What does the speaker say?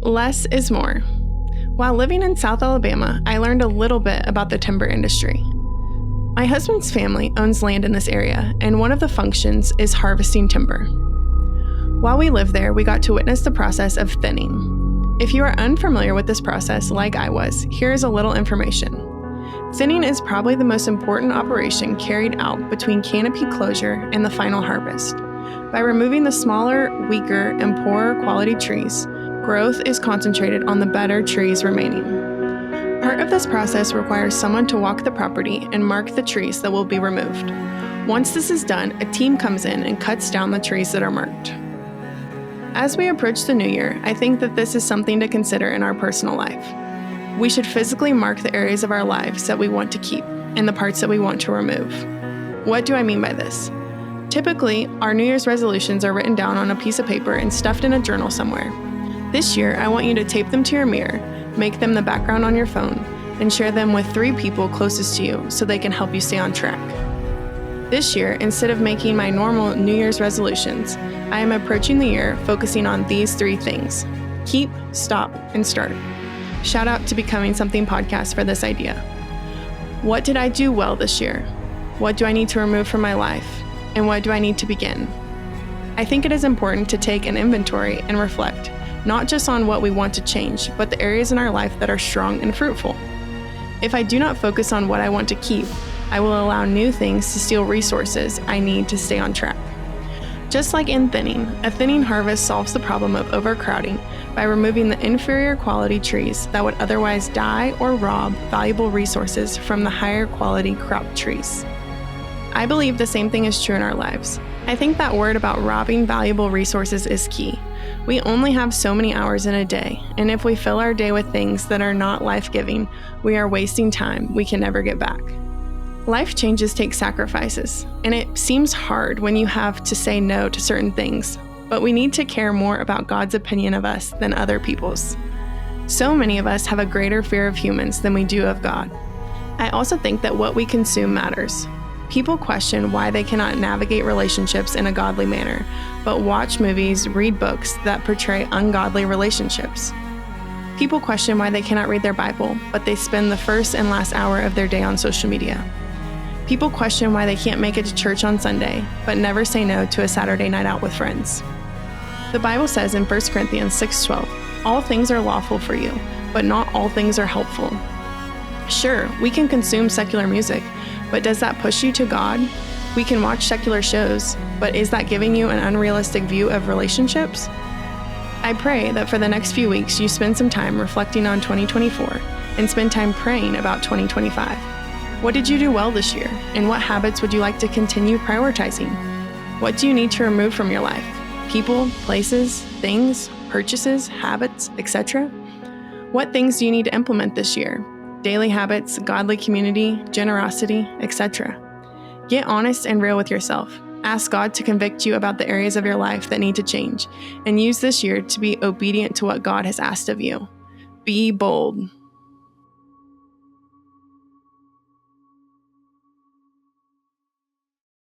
Less is more. While living in South Alabama, I learned a little bit about the timber industry. My husband's family owns land in this area, and one of the functions is harvesting timber. While we lived there, we got to witness the process of thinning. If you are unfamiliar with this process, like I was, here is a little information. Thinning is probably the most important operation carried out between canopy closure and the final harvest. By removing the smaller, weaker, and poorer quality trees, growth is concentrated on the better trees remaining. Part of this process requires someone to walk the property and mark the trees that will be removed. Once this is done, a team comes in and cuts down the trees that are marked. As we approach the new year, I think that this is something to consider in our personal life. We should physically mark the areas of our lives that we want to keep and the parts that we want to remove. What do I mean by this? Typically, our New Year's resolutions are written down on a piece of paper and stuffed in a journal somewhere. This year, I want you to tape them to your mirror, make them the background on your phone, and share them with 3 people closest to you so they can help you stay on track. This year, instead of making my normal New Year's resolutions, I am approaching the year focusing on these 3 things: keep, stop, and start. Shout out to Becoming Something podcast for this idea. What did I do well this year? What do I need to remove from my life? And what do I need to begin? I think it is important to take an inventory and reflect, not just on what we want to change, but the areas in our life that are strong and fruitful. If I do not focus on what I want to keep, I will allow new things to steal resources I need to stay on track. Just like in thinning, a thinning harvest solves the problem of overcrowding by removing the inferior quality trees that would otherwise die or rob valuable resources from the higher quality crop trees. I believe the same thing is true in our lives. I think that word about robbing valuable resources is key. We only have so many hours in a day, and if we fill our day with things that are not life-giving, we are wasting time we can never get back. Life changes take sacrifices, and it seems hard when you have to say no to certain things, but we need to care more about God's opinion of us than other people's. So many of us have a greater fear of humans than we do of God. I also think that what we consume matters. People question why they cannot navigate relationships in a godly manner, but watch movies, read books that portray ungodly relationships. People question why they cannot read their Bible, but they spend the first and last hour of their day on social media. People question why they can't make it to church on Sunday, but never say no to a Saturday night out with friends. The Bible says in 1 Corinthians 6:12, all things are lawful for you, but not all things are helpful. Sure, we can consume secular music, but does that push you to God? We can watch secular shows, but is that giving you an unrealistic view of relationships? I pray that for the next few weeks you spend some time reflecting on 2024 and spend time praying about 2025. What did you do well this year, and what habits would you like to continue prioritizing? What do you need to remove from your life? People, places, things, purchases, habits, etc.? What things do you need to implement this year? Daily habits, godly community, generosity, etc. Get honest and real with yourself. Ask God to convict you about the areas of your life that need to change, and use this year to be obedient to what God has asked of you. Be bold.